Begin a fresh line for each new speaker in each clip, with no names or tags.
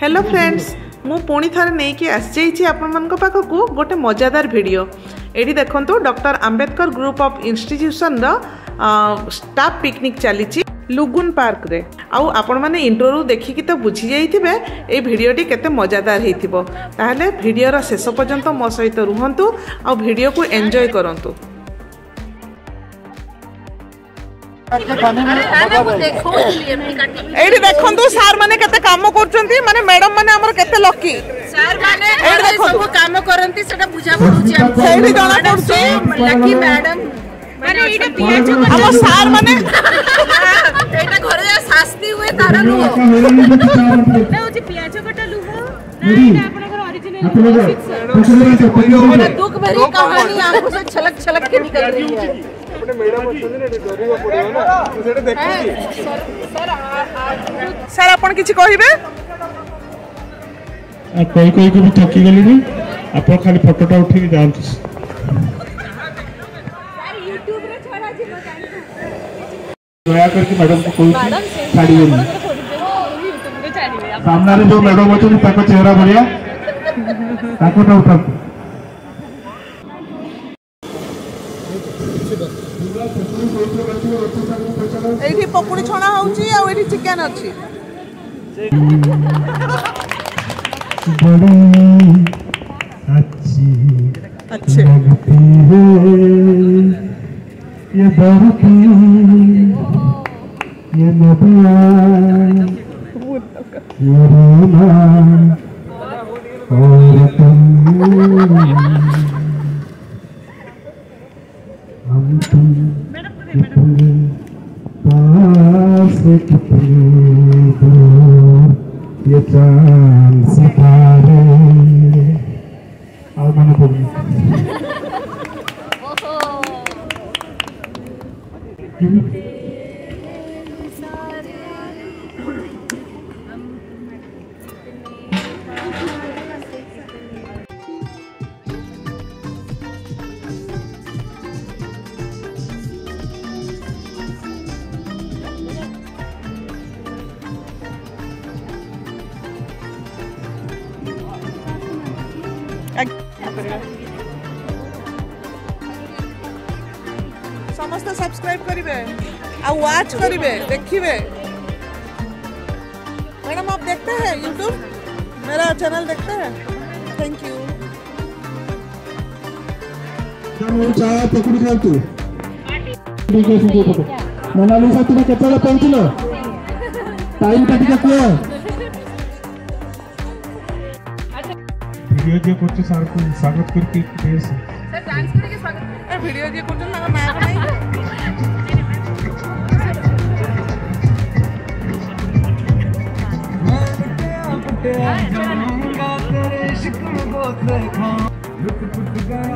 Hello friends, मु पुणी थारे नहीं कि आसी आपण पाखक गोटे मजादार वीडियो। एटी देखंतु doctor Ambedkar group of institution staff picnic चली लुगुन पार्क रे। आउ आपण माने इंट्रो देखिकी तो बुझी जाइथिबे ए वीडियोटी केते मजादार हेइथिबो। ताहले वीडियोर शेष पर्यंत मो सहित रुहंतु आ वीडियो को एंजॉय करंतु। एठी देखंतु सार माने केते काम करचंती, माने मैडम माने हमर केते लकी सार माने एठी सब काम करंती सेटा बुझा पडुची हम सेठी जणा पडुची लकी मैडम माने एटा पियाचो हम सार माने एटा घरे शास्ति हुए तारा नु ना होची पियाचो कटा लुहो ना एटा अपन घर ओरिजिनल माने दुख भरी कहानी आंखों से छलक छलक के निकल रही है। अपने मैडम अछन ने डरियो पड़ियो ना सेटा देखि सर अपन किछि कहिबे आ कोई कोई को भी थकी गेली नी अपन खाली फोटोटा उठी के जानत सर YouTube रे छोड़ा जी बताई दया करके मैडम को कोई छाड़ी गेली YouTube रे छाड़ीबे सामने रे जो मैडम अछन ताको चेहरा बढ़िया ताको तो उठा एठी पकुड़ी छणा होउची आ एठी चिकन अछि बड़ी अच्छी अच्छे लगती है ये धरती ये नदियाँ ये रोना और तुम हम तुम कितने पास कितने दूर ये चांद सितारे और मैंने बोली समस्त सब्सक्राइब करिवे आ वॉच करिवे देखिवे। मैडम आप देखते हैं YouTube मेरा चैनल देखते हैं? Thank you. जानो चाय पकड़ी खा तू ठीक है ठीक है मोनालिसा तुम केतला पहुंचलो टाइम काटी के कुआ वीडियो जे कुछ सार को स्वागत करके प्लीज सर डांस करके स्वागत ए वीडियो जे कुछ ना मैं बनाई जाऊंगा तेरे इश्क में बहुत देखा लुट पुट गया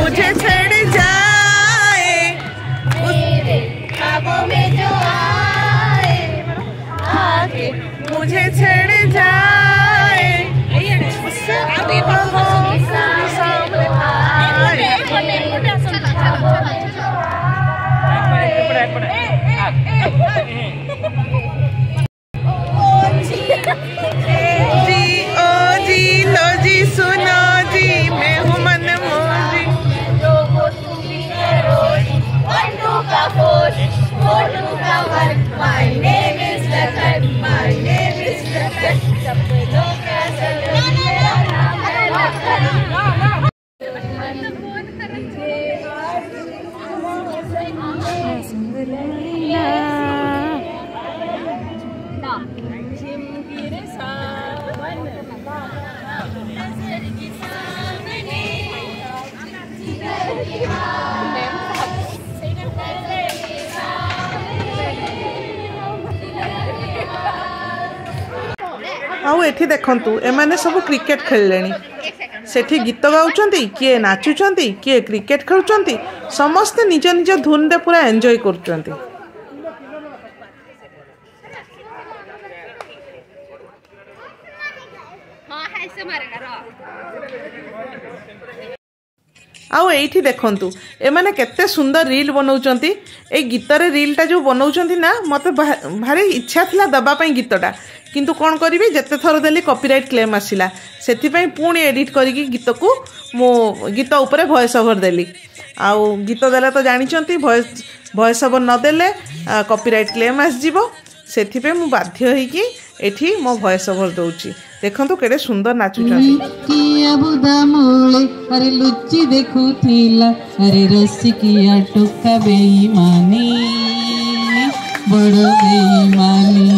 मुझे छेड़ जाए
ख्वाबों में जो आए आके
मुझे छेड़ जाए सामने आए। जी ओ जी लो जी सुनो जी मैं हूँ मनमोजी।
My name is Lakan, my name is Lakan. सपनों का
आउ एठी देखंतु एमाने सब क्रिकेट खेललेनी सेठी गीत गाउचंती किए नाचुचंती किए क्रिकेट खेलुचंती समस्त निज निज धुन रे पूरा एंजॉय करूचंती। आउ एठी देखंतु एमाने केते सुंदर रील बनाउचंती। ए गीतरे रीलटा जो बनाउचंती ना मते भारी इच्छा थिला दबा पई गीतटा किंतु कौन करी जेते थर देली कॉपीराइट क्लेम आसिला सेथिपई पुणी एडिट करिकी गीत को मो गीत उपरे वॉइस ओवर देली। आउ गीत देले तो जानिचंती वॉइस ओवर न देले कॉपीराइट क्लेम आस जीवो सेथिपई मु बाध्य होईकी एठी मो वॉइस ओवर दउची। देखंतु केडे सुंदर नाचुचंती।
किया बुदा मोले अरे लुच्ची देखुथिला अरे रसिकिया टोका बेईमानी बड़ बेईमानी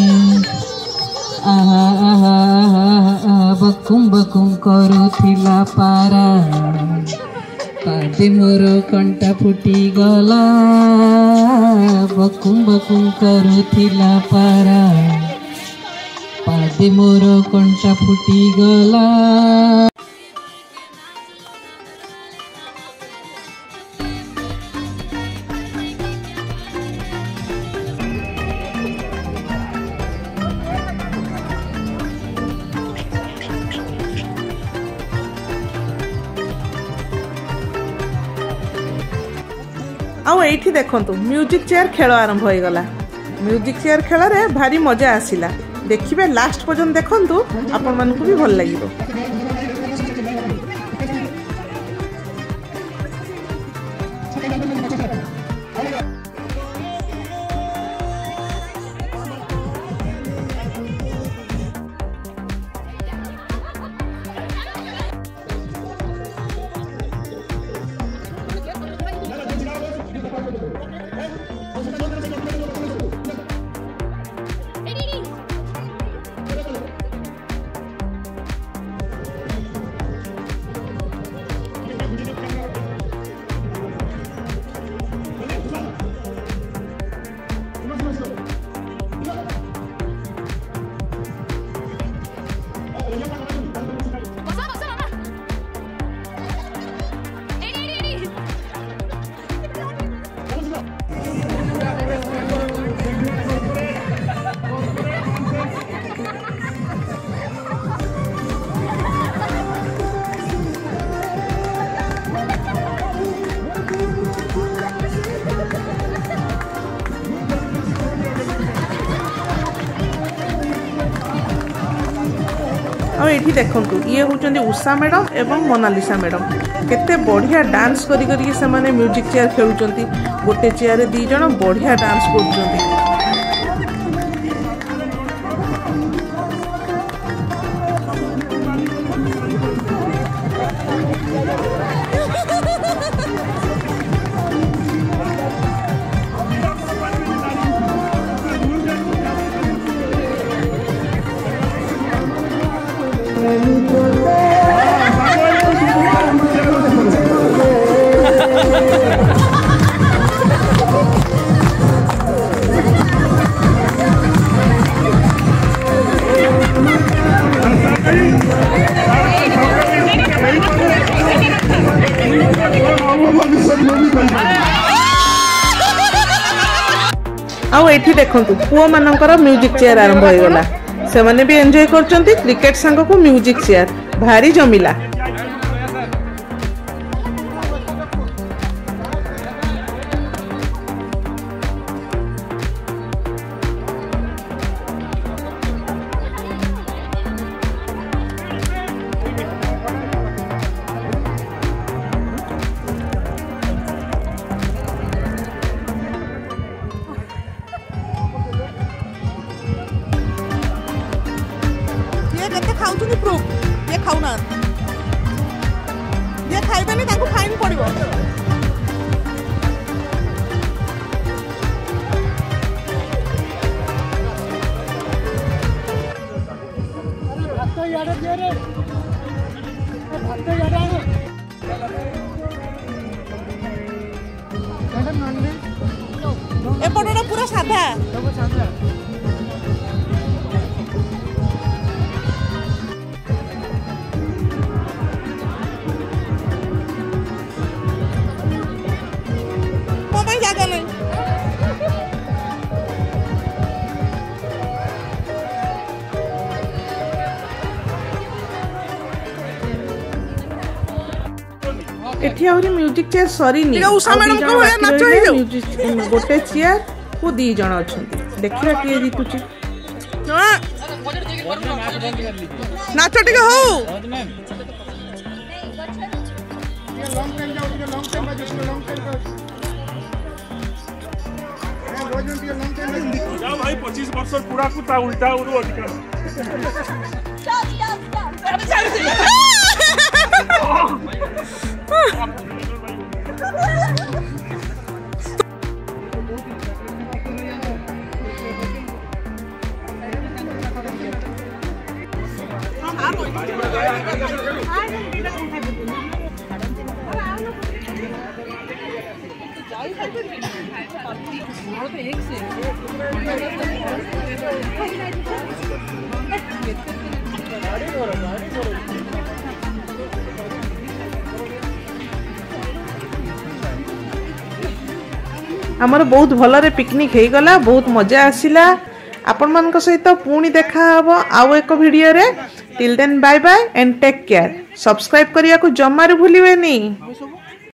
आहा आहा आहा बकुम बकुम करुथिला पारा पादे मोर कंटा फुटी गला बकुम बकुम करुथिला पारा पादे मोर कंटा फुटी गला।
आउ एठी देखंतु म्यूजिक चेयर खेल आरंभ हो गला। म्यूजिक चेयर खेल रे भारी मजा आसिला। देखिबे लास्ट पर्यंत देखंतु आपन मानकु भी भल लागिबो। और ये देखु ये हूँ उषा मैडम एवं मोनालिसा मैडम केते बढ़िया डांस करी से माने म्यूजिक चेयर खेलुचंती। गोटे चेयर दी जण बढ़िया डांस करुचंती। आउ एठी देखंतु पुओ मानकर म्यूजिक चेयर आरंभ हो गला से माने भी एंजॉय करचंती क्रिकेट संग को म्यूजिक चेयर भारी जमिला।
खाऊनी प्रूफ ये खाऊना ये खाइबेनी ताको फाइन पड़िबो। एपटटा पूरा साधा जागा नहीं।
एठी आउरी म्यूजिक चेयर सरी नी
उषा मैडम को होया नाच होई जाऊ
म्यूजिक गोटे चेयर को दी जण अछंती देखिरा के जीतुची
नाच टिके हो
जाओ भाई 25 वर्ष पूरा कुत्ता उल्टा उड़ो अधिकार
आमर बहुत भलरे पिकनिक हो गला बहुत मजा आसिला आपण मान सहित पुणी देखा हबो आउ एक वीडियो रे till then bye bye and take care subscribe करिया को जमारू भूलिबेनी।